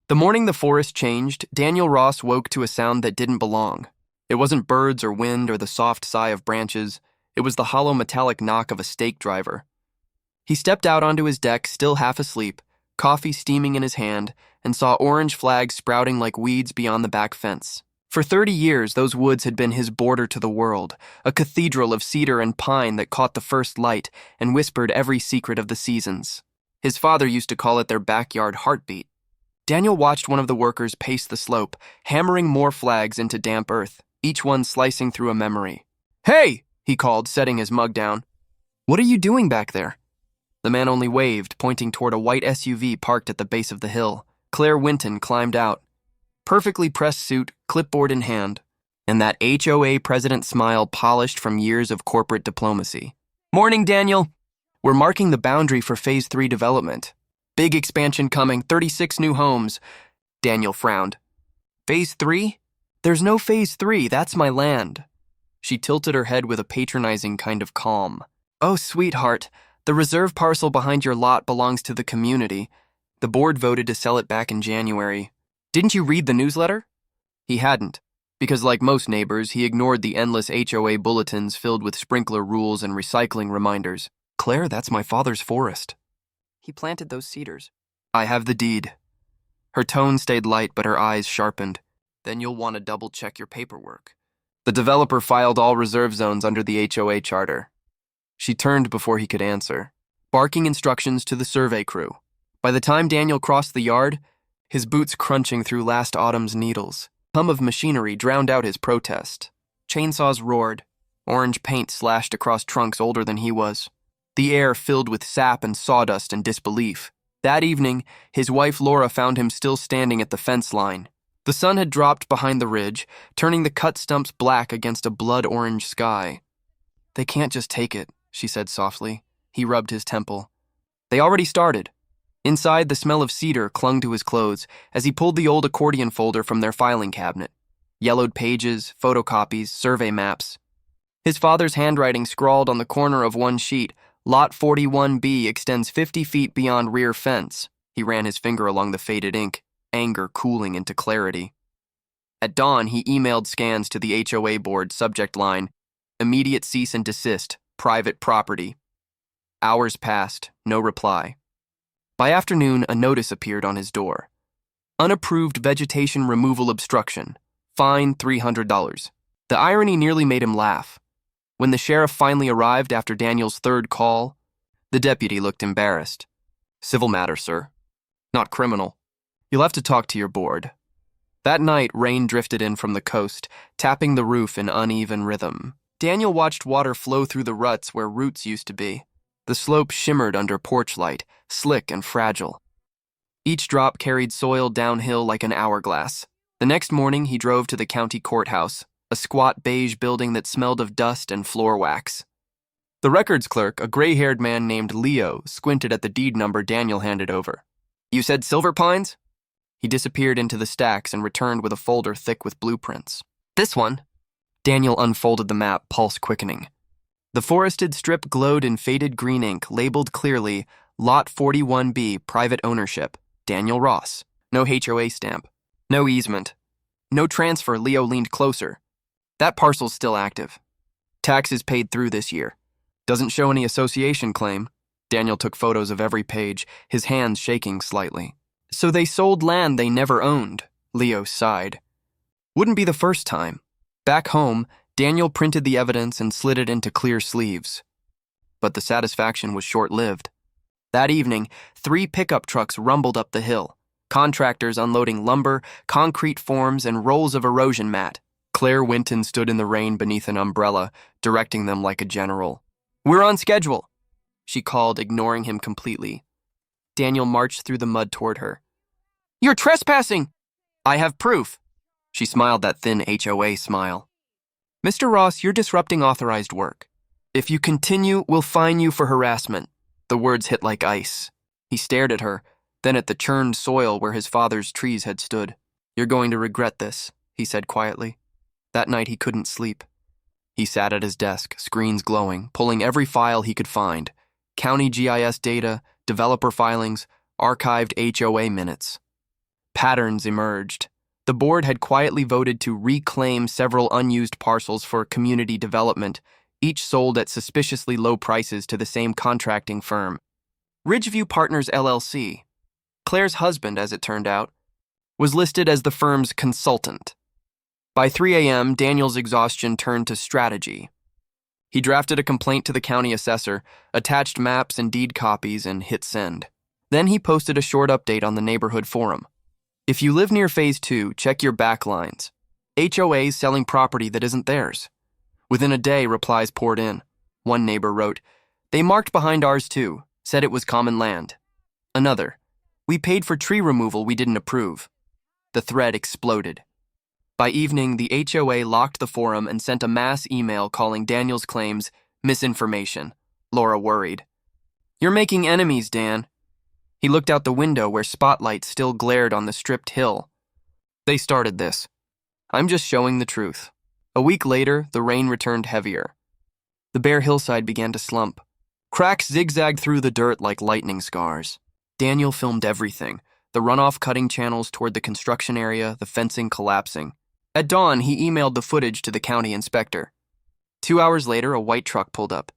The morning the forest changed, Daniel Ross woke to a sound that didn't belong. It wasn't birds or wind or the soft sigh of branches. It was the hollow metallic knock of a stake driver. He stepped out onto his deck, still half asleep, coffee steaming in his hand, and saw orange flags sprouting like weeds beyond the back fence. For 30 years, those woods had been his border to the world, a cathedral of cedar and pine that caught the first light and whispered every secret of the seasons. His father used to call it their backyard heartbeat. Daniel watched one of the workers pace the slope, hammering more flags into damp earth, each one slicing through a memory. "Hey!" he called, setting his mug down. "What are you doing back there?" The man only waved, pointing toward a white SUV parked at the base of the hill. Claire Winton climbed out. Perfectly pressed suit, clipboard in hand, and that HOA president smile polished from years of corporate diplomacy. "Morning, Daniel. We're marking the boundary for Phase 3 development. Big expansion coming, 36 new homes." Daniel frowned. "Phase 3? There's no Phase 3, that's my land." She tilted her head with a patronizing kind of calm. "Oh, sweetheart, the reserve parcel behind your lot belongs to the community. The board voted to sell it back in January. Didn't you read the newsletter?" He hadn't, because like most neighbors, he ignored the endless HOA bulletins filled with sprinkler rules and recycling reminders. "Claire, that's my father's forest. He planted those cedars." "I have the deed." Her tone stayed light, but her eyes sharpened. "Then you'll want to double-check your paperwork." The developer filed all reserve zones under the HOA charter. She turned before he could answer, barking instructions to the survey crew. By the time Daniel crossed the yard, his boots crunching through last autumn's needles, hum of machinery drowned out his protest. Chainsaws roared. Orange paint slashed across trunks older than he was. The air filled with sap and sawdust and disbelief. That evening, his wife Laura found him still standing at the fence line. The sun had dropped behind the ridge, turning the cut stumps black against a blood-orange sky. "They can't just take it," she said softly. He rubbed his temple. "They already started." Inside, the smell of cedar clung to his clothes as he pulled the old accordion folder from their filing cabinet. Yellowed pages, photocopies, survey maps. His father's handwriting scrawled on the corner of one sheet, "Lot 41B extends 50 feet beyond rear fence." He ran his finger along the faded ink, anger cooling into clarity. At dawn, he emailed scans to the HOA board, subject line, "Immediate cease and desist, private property." Hours passed, no reply. By afternoon, a notice appeared on his door. "Unapproved vegetation removal obstruction. Fine $300. The irony nearly made him laugh. When the sheriff finally arrived after Daniel's third call, the deputy looked embarrassed. "Civil matter, sir. Not criminal. You'll have to talk to your board." That night, rain drifted in from the coast, tapping the roof in uneven rhythm. Daniel watched water flow through the ruts where roots used to be. The slope shimmered under porch light, slick and fragile. Each drop carried soil downhill like an hourglass. The next morning, he drove to the county courthouse, a squat beige building that smelled of dust and floor wax. The records clerk, a gray-haired man named Leo, squinted at the deed number Daniel handed over. "You said Silver Pines?" He disappeared into the stacks and returned with a folder thick with blueprints. "This one." Daniel unfolded the map, pulse quickening. The forested strip glowed in faded green ink, labeled clearly, Lot 41B, private ownership, Daniel Ross. No HOA stamp. No easement. No transfer. Leo leaned closer. "That parcel's still active. Taxes paid through this year. Doesn't show any association claim." Daniel took photos of every page, his hands shaking slightly. "So they sold land they never owned," Leo sighed. "Wouldn't be the first time." Back home, Daniel printed the evidence and slid it into clear sleeves. But the satisfaction was short-lived. That evening, 3 pickup trucks rumbled up the hill, contractors unloading lumber, concrete forms, and rolls of erosion mat. Claire Winton stood in the rain beneath an umbrella, directing them like a general. "We're on schedule," she called, ignoring him completely. Daniel marched through the mud toward her. "You're trespassing!" "I have proof." She smiled that thin HOA smile. "Mr. Ross, you're disrupting authorized work. If you continue, we'll fine you for harassment." The words hit like ice. He stared at her, then at the churned soil where his father's trees had stood. "You're going to regret this," he said quietly. That night he couldn't sleep. He sat at his desk, screens glowing, pulling every file he could find. County GIS data, developer filings, archived HOA minutes. Patterns emerged. The board had quietly voted to reclaim several unused parcels for community development, each sold at suspiciously low prices to the same contracting firm. Ridgeview Partners LLC, Claire's husband, as it turned out, was listed as the firm's consultant. By 3 a.m., Daniel's exhaustion turned to strategy. He drafted a complaint to the county assessor, attached maps and deed copies, and hit send. Then he posted a short update on the neighborhood forum. If you live near Phase 2, check your backlines. HOAs selling property that isn't theirs. Within a day, replies poured in. One neighbor wrote, "They marked behind ours too, said it was common land." Another, "We paid for tree removal we didn't approve." The thread exploded. By evening, the HOA locked the forum and sent a mass email calling Daniel's claims misinformation. Laura worried. "You're making enemies, Dan." He looked out the window where spotlight still glared on the stripped hill. "They started this. I'm just showing the truth." A week later, the rain returned heavier. The bare hillside began to slump. Cracks zigzagged through the dirt like lightning scars. Daniel filmed everything, the runoff cutting channels toward the construction area, the fencing collapsing. At dawn, he emailed the footage to the county inspector. 2 hours later, a white truck pulled up.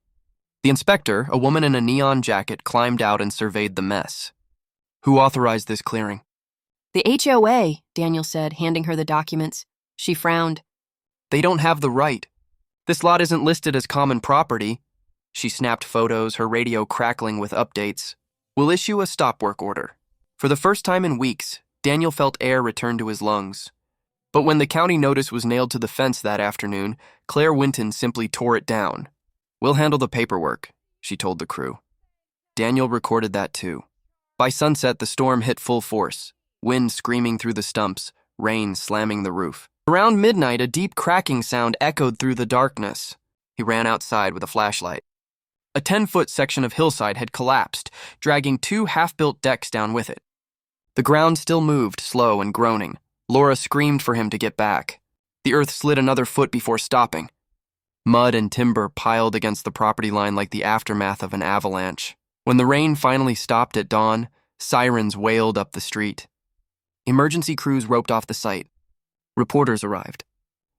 The inspector, a woman in a neon jacket, climbed out and surveyed the mess. "Who authorized this clearing?" "The HOA," Daniel said, handing her the documents. She frowned. "They don't have the right. This lot isn't listed as common property." She snapped photos, her radio crackling with updates. "We'll issue a stop work order." For the first time in weeks, Daniel felt air return to his lungs. But when the county notice was nailed to the fence that afternoon, Claire Winton simply tore it down. "We'll handle the paperwork," she told the crew. Daniel recorded that too. By sunset, the storm hit full force, wind screaming through the stumps, rain slamming the roof. Around midnight, a deep cracking sound echoed through the darkness. He ran outside with a flashlight. A 10-foot section of hillside had collapsed, dragging 2 half-built decks down with it. The ground still moved, slow and groaning. Laura screamed for him to get back. The earth slid another foot before stopping. Mud and timber piled against the property line like the aftermath of an avalanche. When the rain finally stopped at dawn, sirens wailed up the street. Emergency crews roped off the site. Reporters arrived.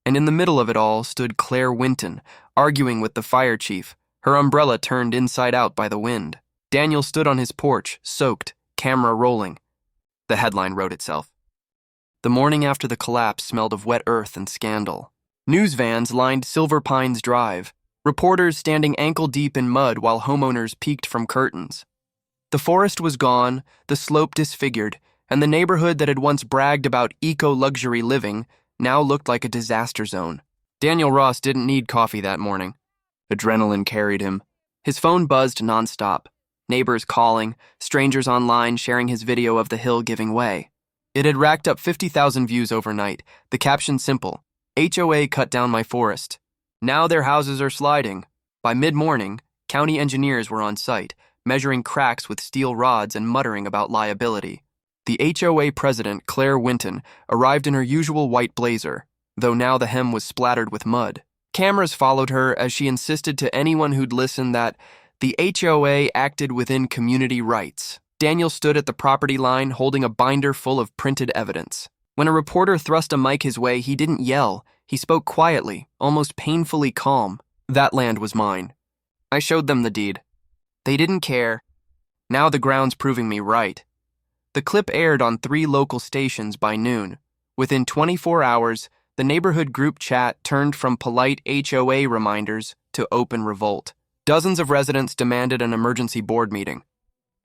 And in the middle of it all stood Claire Winton, arguing with the fire chief, her umbrella turned inside out by the wind. Daniel stood on his porch, soaked, camera rolling. The headline wrote itself. The morning after the collapse smelled of wet earth and scandal. News vans lined Silver Pines Drive, reporters standing ankle-deep in mud while homeowners peeked from curtains. The forest was gone, the slope disfigured, and the neighborhood that had once bragged about eco-luxury living now looked like a disaster zone. Daniel Ross didn't need coffee that morning. Adrenaline carried him. His phone buzzed nonstop. Neighbors calling, strangers online sharing his video of the hill giving way. It had racked up 50,000 views overnight, the caption simple, "HOA cut down my forest. Now their houses are sliding." By mid-morning, county engineers were on site, measuring cracks with steel rods and muttering about liability. The HOA president, Claire Winton, arrived in her usual white blazer, though now the hem was splattered with mud. Cameras followed her as she insisted to anyone who'd listen that the HOA acted within community rights. Daniel stood at the property line holding a binder full of printed evidence. When a reporter thrust a mic his way, he didn't yell. He spoke quietly, almost painfully calm. "That land was mine. I showed them the deed. They didn't care. Now the ground's proving me right." The clip aired on 3 local stations by noon. Within 24 hours, the neighborhood group chat turned from polite HOA reminders to open revolt. Dozens of residents demanded an emergency board meeting.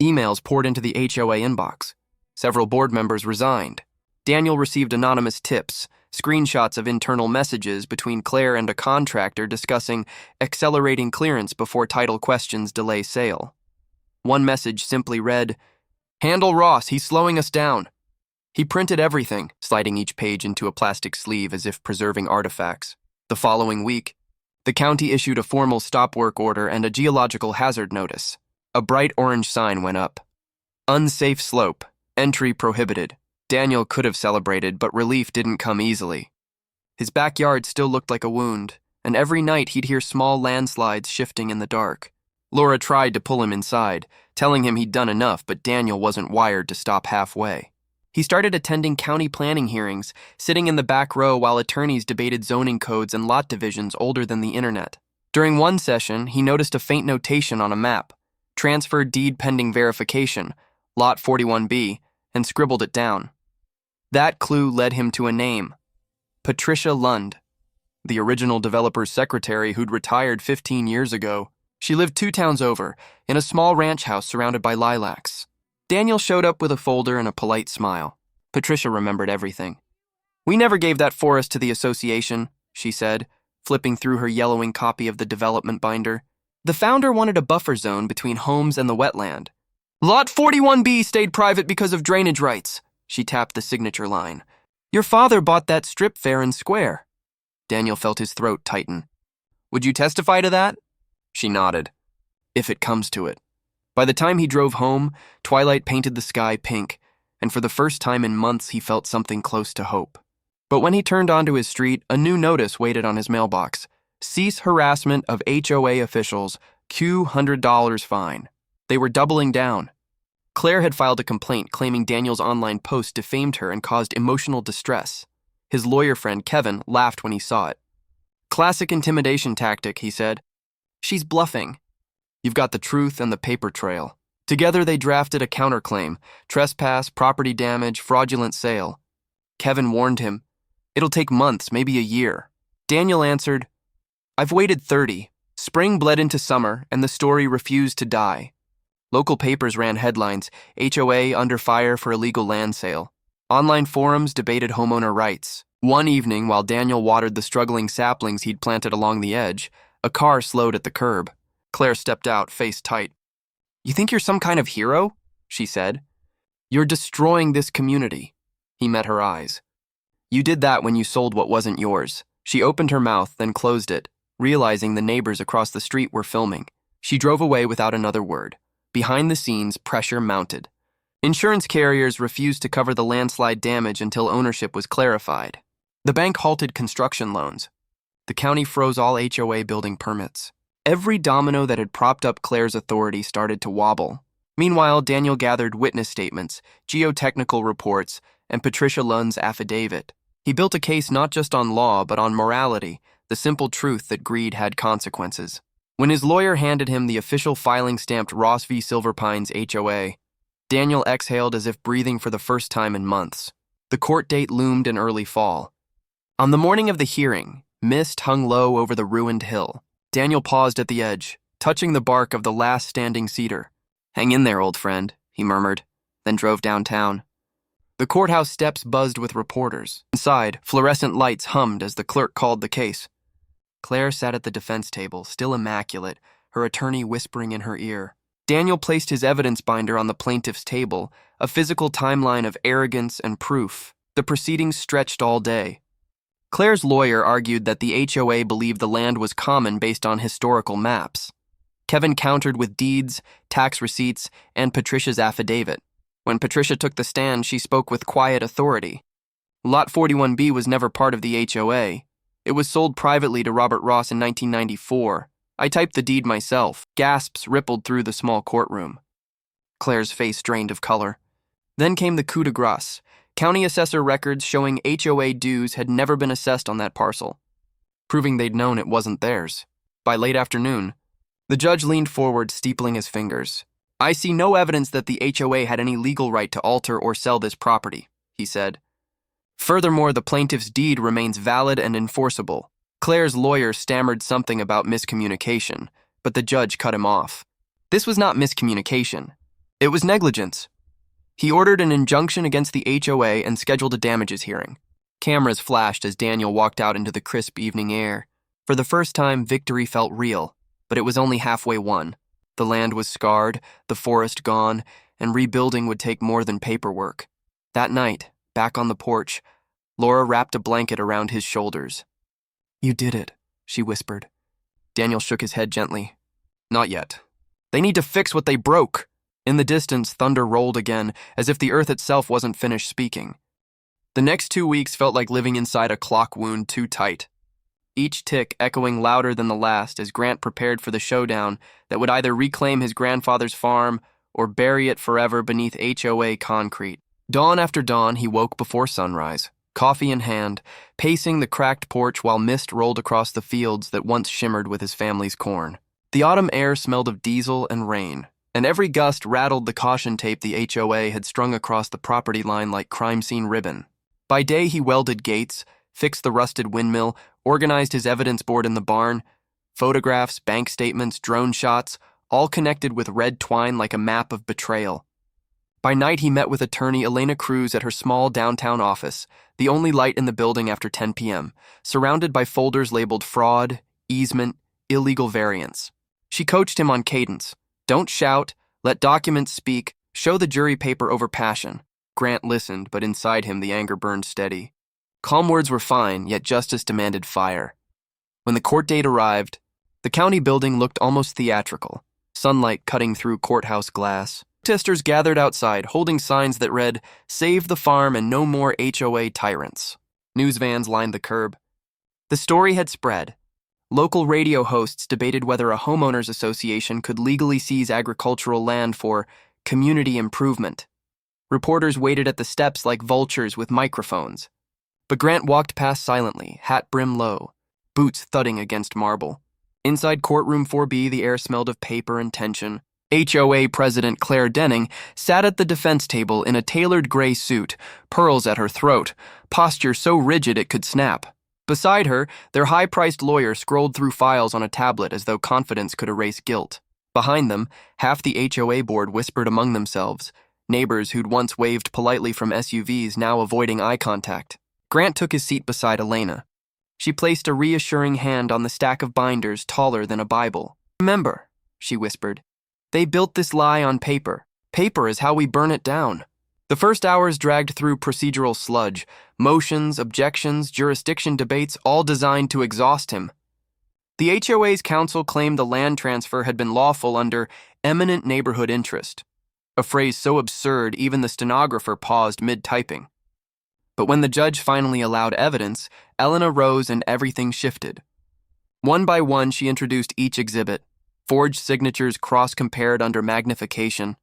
Emails poured into the HOA inbox. Several board members resigned. Daniel received anonymous tips, screenshots of internal messages between Claire and a contractor discussing accelerating clearance before title questions delay sale. One message simply read, "Handle Ross, he's slowing us down." He printed everything, sliding each page into a plastic sleeve as if preserving artifacts. The following week, the county issued a formal stop work order and a geological hazard notice. A bright orange sign went up. "Unsafe slope. Entry prohibited." Daniel could have celebrated, but relief didn't come easily. His backyard still looked like a wound, and every night he'd hear small landslides shifting in the dark. Laura tried to pull him inside, telling him he'd done enough, but Daniel wasn't wired to stop halfway. He started attending county planning hearings, sitting in the back row while attorneys debated zoning codes and lot divisions older than the internet. During one session, he noticed a faint notation on a map, transfer deed pending verification, lot 41B, and scribbled it down. That clue led him to a name, Patricia Lund, the original developer's secretary who'd retired 15 years ago. She lived 2 towns over, in a small ranch house surrounded by lilacs. Daniel showed up with a folder and a polite smile. Patricia remembered everything. "We never gave that forest to the association," she said, flipping through her yellowing copy of the development binder. "The founder wanted a buffer zone between homes and the wetland. Lot 41B stayed private because of drainage rights," she tapped the signature line. "Your father bought that strip fair and square." Daniel felt his throat tighten. "Would you testify to that?" She nodded. "If it comes to it." By the time he drove home, twilight painted the sky pink, and for the first time in months he felt something close to hope. But when he turned onto his street, a new notice waited on his mailbox. "Cease harassment of HOA officials, Q $100 fine." They were doubling down. Claire had filed a complaint claiming Daniel's online post defamed her and caused emotional distress. His lawyer friend, Kevin, laughed when he saw it. "Classic intimidation tactic," he said. "She's bluffing." You've got the truth and the paper trail. Together they drafted a counterclaim, trespass, property damage, fraudulent sale. Kevin warned him, "It'll take months, maybe a year." Daniel answered, "I've waited 30. Spring bled into summer, and the story refused to die." Local papers ran headlines, HOA under fire for illegal land sale. Online forums debated homeowner rights. One evening, while Daniel watered the struggling saplings he'd planted along the edge, a car slowed at the curb. Claire stepped out, face tight. "You think you're some kind of hero?" she said. "You're destroying this community." He met her eyes. "You did that when you sold what wasn't yours." She opened her mouth, then closed it, realizing the neighbors across the street were filming. She drove away without another word. Behind the scenes, pressure mounted. Insurance carriers refused to cover the landslide damage until ownership was clarified. The bank halted construction loans. The county froze all HOA building permits. Every domino that had propped up Claire's authority started to wobble. Meanwhile, Daniel gathered witness statements, geotechnical reports, and Patricia Lund's affidavit. He built a case not just on law, but on morality, the simple truth that greed had consequences. When his lawyer handed him the official filing stamped Ross v. Silver Pines HOA, Daniel exhaled as if breathing for the first time in months. The court date loomed in early fall. On the morning of the hearing, mist hung low over the ruined hill. Daniel paused at the edge, touching the bark of the last standing cedar. "Hang in there, old friend," he murmured, then drove downtown. The courthouse steps buzzed with reporters. Inside, fluorescent lights hummed as the clerk called the case. Claire sat at the defense table, still immaculate, her attorney whispering in her ear. Daniel placed his evidence binder on the plaintiff's table, a physical timeline of arrogance and proof. The proceedings stretched all day. Claire's lawyer argued that the HOA believed the land was common based on historical maps. Kevin countered with deeds, tax receipts, and Patricia's affidavit. When Patricia took the stand, she spoke with quiet authority. Lot 41B was never part of the HOA. It was sold privately to Robert Ross in 1994. I typed the deed myself. Gasps rippled through the small courtroom. Claire's face drained of color. Then came the coup de grace. County assessor records showing HOA dues had never been assessed on that parcel, proving they'd known it wasn't theirs. By late afternoon, the judge leaned forward, steepling his fingers. "I see no evidence that the HOA had any legal right to alter or sell this property," he said. "Furthermore, the plaintiff's deed remains valid and enforceable." Claire's lawyer stammered something about miscommunication, but the judge cut him off. This was not miscommunication. It was negligence. He ordered an injunction against the HOA and scheduled a damages hearing. Cameras flashed as Daniel walked out into the crisp evening air. For the first time, victory felt real, but it was only halfway won. The land was scarred, the forest gone, and rebuilding would take more than paperwork. That night, back on the porch, Laura wrapped a blanket around his shoulders. "You did it," she whispered. Daniel shook his head gently. "Not yet. They need to fix what they broke." In the distance, thunder rolled again, as if the earth itself wasn't finished speaking. The next 2 weeks felt like living inside a clock wound too tight. Each tick echoing louder than the last as Grant prepared for the showdown that would either reclaim his grandfather's farm or bury it forever beneath HOA concrete. Dawn after dawn, he woke before sunrise, coffee in hand, pacing the cracked porch while mist rolled across the fields that once shimmered with his family's corn. The autumn air smelled of diesel and rain, and every gust rattled the caution tape the HOA had strung across the property line like crime scene ribbon. By day, he welded gates, fixed the rusted windmill, organized his evidence board in the barn. Photographs, bank statements, drone shots, all connected with red twine like a map of betrayal. By night, he met with attorney Elena Cruz at her small downtown office, the only light in the building after 10 p.m., surrounded by folders labeled fraud, easement, illegal variance. She coached him on cadence. Don't shout, let documents speak, show the jury paper over passion. Grant listened, but inside him the anger burned steady. Calm words were fine, yet justice demanded fire. When the court date arrived, the county building looked almost theatrical, sunlight cutting through courthouse glass. Protesters gathered outside, holding signs that read, "Save the farm and no more HOA tyrants." News vans lined the curb. The story had spread. Local radio hosts debated whether a homeowners association could legally seize agricultural land for community improvement. Reporters waited at the steps like vultures with microphones. But Grant walked past silently, hat brim low, boots thudding against marble. Inside courtroom 4B, the air smelled of paper and tension. HOA President Claire Denning sat at the defense table in a tailored gray suit, pearls at her throat, posture so rigid it could snap. Beside her, their high-priced lawyer scrolled through files on a tablet as though confidence could erase guilt. Behind them, half the HOA board whispered among themselves, neighbors who'd once waved politely from SUVs now avoiding eye contact. Grant took his seat beside Elena. She placed a reassuring hand on the stack of binders taller than a Bible. "Remember," she whispered, "they built this lie on paper. Paper is how we burn it down." The first hours dragged through procedural sludge, motions, objections, jurisdiction debates, all designed to exhaust him. The HOA's counsel claimed the land transfer had been lawful under eminent neighborhood interest, a phrase so absurd even the stenographer paused mid-typing. But when the judge finally allowed evidence, Elena rose and everything shifted. One by one, she introduced each exhibit, forged signatures cross-compared under magnification,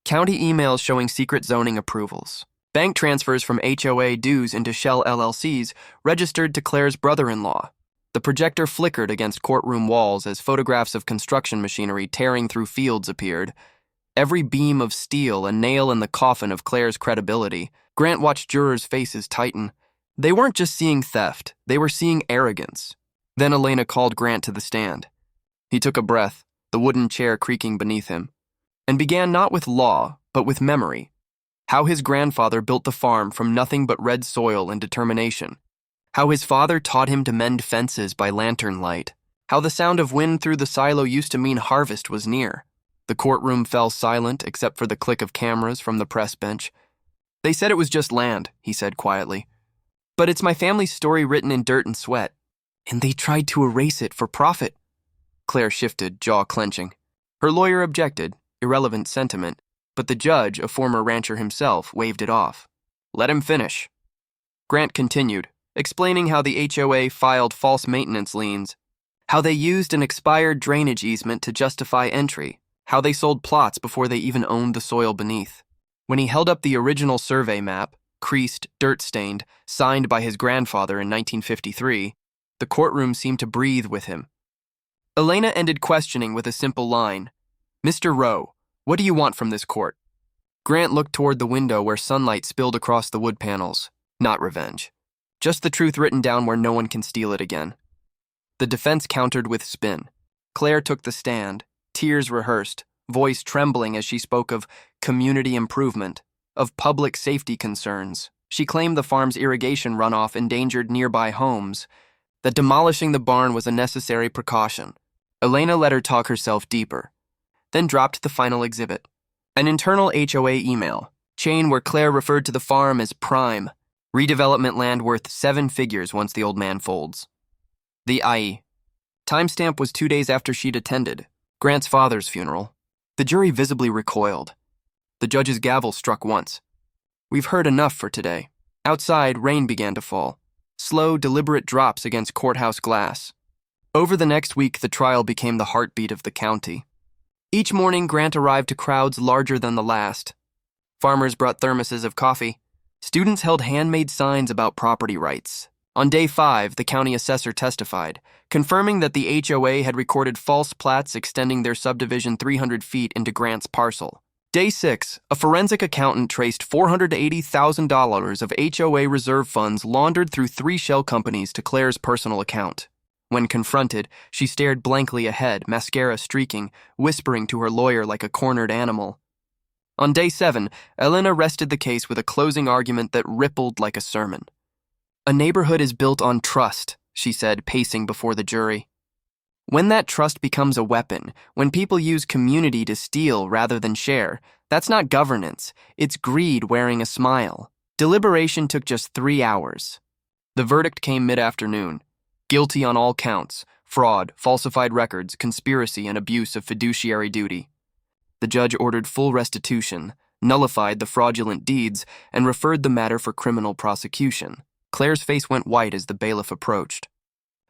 county emails showing secret zoning approvals, bank transfers from HOA dues into shell LLCs registered to Claire's brother-in-law. The projector flickered against courtroom walls as photographs of construction machinery tearing through fields appeared. Every beam of steel a nail in the coffin of Claire's credibility. Grant watched jurors' faces tighten. They weren't just seeing theft, they were seeing arrogance. Then Elena called Grant to the stand. He took a breath, the wooden chair creaking beneath him, and began not with law, but with memory. How his grandfather built the farm from nothing but red soil and determination. How his father taught him to mend fences by lantern light. How the sound of wind through the silo used to mean harvest was near. The courtroom fell silent except for the click of cameras from the press bench. "They said it was just land," he said quietly. "But it's my family's story written in dirt and sweat. And they tried to erase it for profit." Claire shifted, jaw clenching. Her lawyer objected, irrelevant sentiment, but the judge, a former rancher himself, waved it off. "Let him finish." Grant continued, explaining how the HOA filed false maintenance liens, how they used an expired drainage easement to justify entry, how they sold plots before they even owned the soil beneath. When he held up the original survey map, creased, dirt-stained, signed by his grandfather in 1953, the courtroom seemed to breathe with him. Elena ended questioning with a simple line, "Mr. Rowe, what do you want from this court?" Grant looked toward the window where sunlight spilled across the wood panels. Not revenge. Just the truth written down where no one can steal it again. The defense countered with spin. Claire took the stand, tears rehearsed, voice trembling as she spoke of community improvement, of public safety concerns. She claimed the farm's irrigation runoff endangered nearby homes, that demolishing the barn was a necessary precaution. Elena let her talk herself deeper, then dropped the final exhibit. An internal HOA email, chain where Claire referred to the farm as prime, redevelopment land worth 7 figures once the old man folds. The IE. Timestamp was 2 days after she'd attended, Grant's father's funeral. The jury visibly recoiled. The judge's gavel struck once. "We've heard enough for today." Outside, rain began to fall. Slow, deliberate drops against courthouse glass. Over the next week, the trial became the heartbeat of the county. Each morning, Grant arrived to crowds larger than the last. Farmers brought thermoses of coffee. Students held handmade signs about property rights. On day 5, the county assessor testified, confirming that the HOA had recorded false plats extending their subdivision 300 feet into Grant's parcel. Day 6, a forensic accountant traced $480,000 of HOA reserve funds laundered through 3 shell companies to Claire's personal account. When confronted, she stared blankly ahead, mascara streaking, whispering to her lawyer like a cornered animal. On day 7, Elena rested the case with a closing argument that rippled like a sermon. "A neighborhood is built on trust," she said, pacing before the jury. "When that trust becomes a weapon, when people use community to steal rather than share, that's not governance, it's greed wearing a smile." Deliberation took just 3 hours. The verdict came mid-afternoon. Guilty on all counts: fraud, falsified records, conspiracy, and abuse of fiduciary duty. The judge ordered full restitution, nullified the fraudulent deeds, and referred the matter for criminal prosecution. Claire's face went white as the bailiff approached.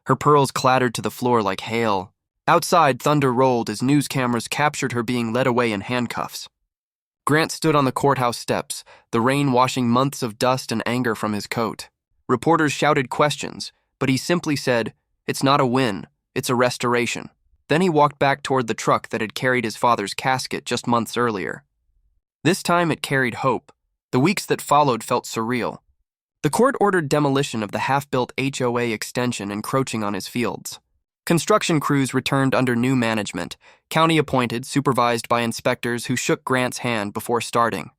Her pearls clattered to the floor like hail. Outside, thunder rolled as news cameras captured her being led away in handcuffs. Grant stood on the courthouse steps, the rain washing months of dust and anger from his coat. Reporters shouted questions, but he simply said, "It's not a win, it's a restoration." Then he walked back toward the truck that had carried his father's casket just months earlier. This time it carried hope. The weeks that followed felt surreal. The court ordered demolition of the half-built HOA extension encroaching on his fields. Construction crews returned under new management, county-appointed, supervised by inspectors who shook Grant's hand before starting.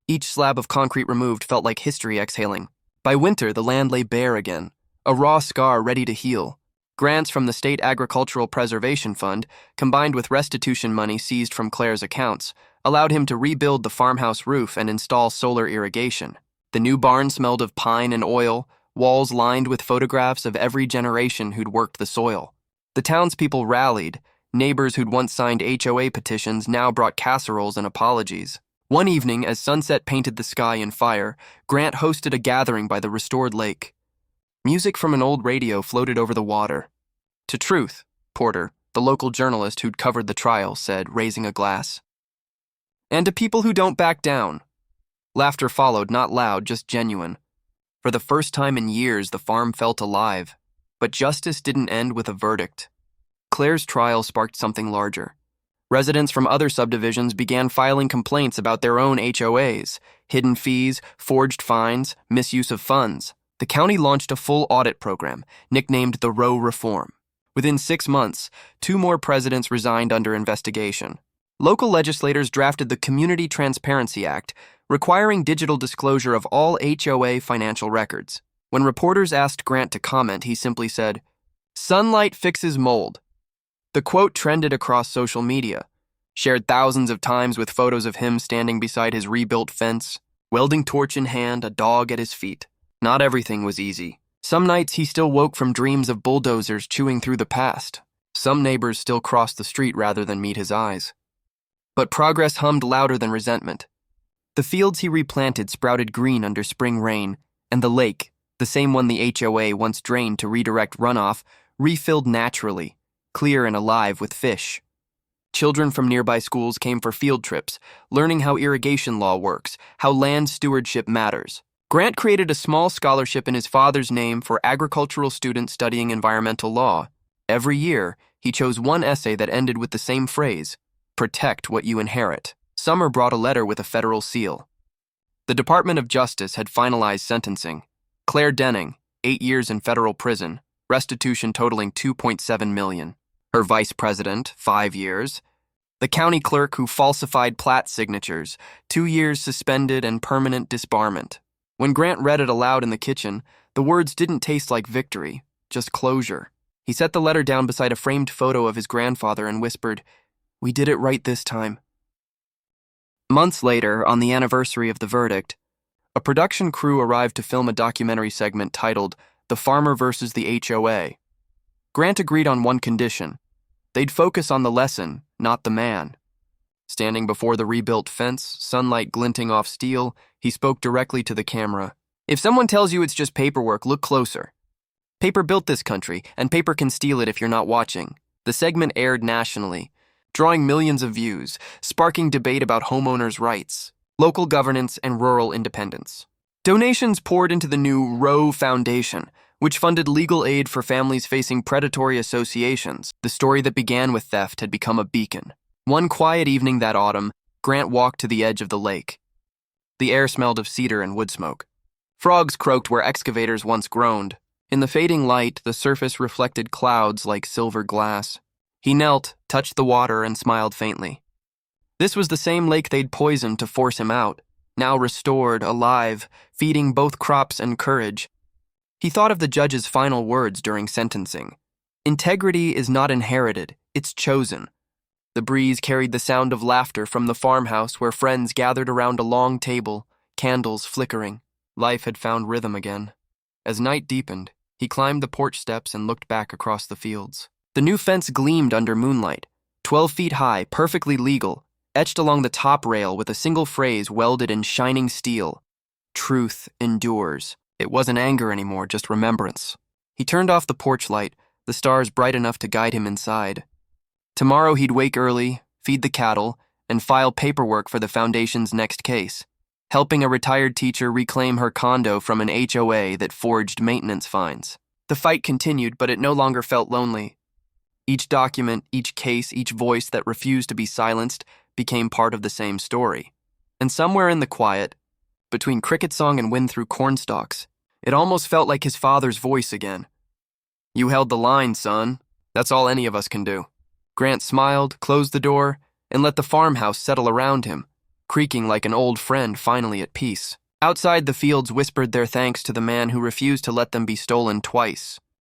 Each slab of concrete removed felt like history exhaling. By winter, the land lay bare again, a raw scar ready to heal. Grants from the State Agricultural Preservation Fund, combined with restitution money seized from Claire's accounts, allowed him to rebuild the farmhouse roof and install solar irrigation. The new barn smelled of pine and oil, walls lined with photographs of every generation who'd worked the soil. The townspeople rallied. Neighbors who'd once signed HOA petitions now brought casseroles and apologies. One evening, as sunset painted the sky in fire, Grant hosted a gathering by the restored lake. Music from an old radio floated over the water. "To Truth," Porter, the local journalist who'd covered the trial, said, raising a glass. "And to people who don't back down." Laughter followed, not loud, just genuine. For the first time in years, the farm felt alive. But justice didn't end with a verdict. Claire's trial sparked something larger. Residents from other subdivisions began filing complaints about their own HOAs, hidden fees, forged fines, misuse of funds. The county launched a full audit program, nicknamed the Row Reform. Within 6 months, 2 more presidents resigned under investigation. Local legislators drafted the Community Transparency Act, requiring digital disclosure of all HOA financial records. When reporters asked Grant to comment, he simply said, "Sunlight fixes mold." The quote trended across social media, shared thousands of times with photos of him standing beside his rebuilt fence, welding torch in hand, a dog at his feet. Not everything was easy. Some nights he still woke from dreams of bulldozers chewing through the past. Some neighbors still crossed the street rather than meet his eyes. But progress hummed louder than resentment. The fields he replanted sprouted green under spring rain, and the lake, the same one the HOA once drained to redirect runoff, refilled naturally, clear and alive with fish. Children from nearby schools came for field trips, learning how irrigation law works, how land stewardship matters. Grant created a small scholarship in his father's name for agricultural students studying environmental law. Every year, he chose one essay that ended with the same phrase, "Protect what you inherit." Summer brought a letter with a federal seal. The Department of Justice had finalized sentencing. Claire Denning, 8 years in federal prison, restitution totaling $2.7 million. Her vice president, 5 years. The county clerk who falsified plat signatures, 2 years suspended and permanent disbarment. When Grant read it aloud in the kitchen, the words didn't taste like victory, just closure. He set the letter down beside a framed photo of his grandfather and whispered, "We did it right this time." Months later, on the anniversary of the verdict, a production crew arrived to film a documentary segment titled "The Farmer versus the HOA." Grant agreed on one condition. They'd focus on the lesson, not the man. Standing before the rebuilt fence, sunlight glinting off steel, he spoke directly to the camera. "If someone tells you it's just paperwork, look closer. Paper built this country, and paper can steal it if you're not watching." The segment aired nationally, drawing millions of views, sparking debate about homeowners' rights. local governance, and rural independence. Donations poured into the new Roe Foundation, which funded legal aid for families facing predatory associations. The story that began with theft had become a beacon. One quiet evening that autumn, Grant walked to the edge of the lake. The air smelled of cedar and wood smoke. Frogs croaked where excavators once groaned. In the fading light, the surface reflected clouds like silver glass. He knelt, touched the water, and smiled faintly. This was the same lake they'd poisoned to force him out, now restored, alive, feeding both crops and courage. He thought of the judge's final words during sentencing. Integrity is not inherited, it's chosen. The breeze carried the sound of laughter from the farmhouse where friends gathered around a long table, candles flickering. Life had found rhythm again. As night deepened, he climbed the porch steps and looked back across the fields. The new fence gleamed under moonlight, 12 feet high, perfectly legal, etched along the top rail with a single phrase welded in shining steel. Truth endures. It wasn't anger anymore, just remembrance. He turned off the porch light, the stars bright enough to guide him inside. Tomorrow he'd wake early, feed the cattle, and file paperwork for the foundation's next case, helping a retired teacher reclaim her condo from an HOA that forged maintenance fines. The fight continued, but it no longer felt lonely. Each document, each case, each voice that refused to be silenced became part of the same story. And somewhere in the quiet, between cricket song and wind through cornstalks, it almost felt like his father's voice again. You held the line, son. That's all any of us can do. Grant smiled, closed the door, and let the farmhouse settle around him, creaking like an old friend finally at peace. Outside, the fields whispered their thanks to the man who refused to let them be stolen twice.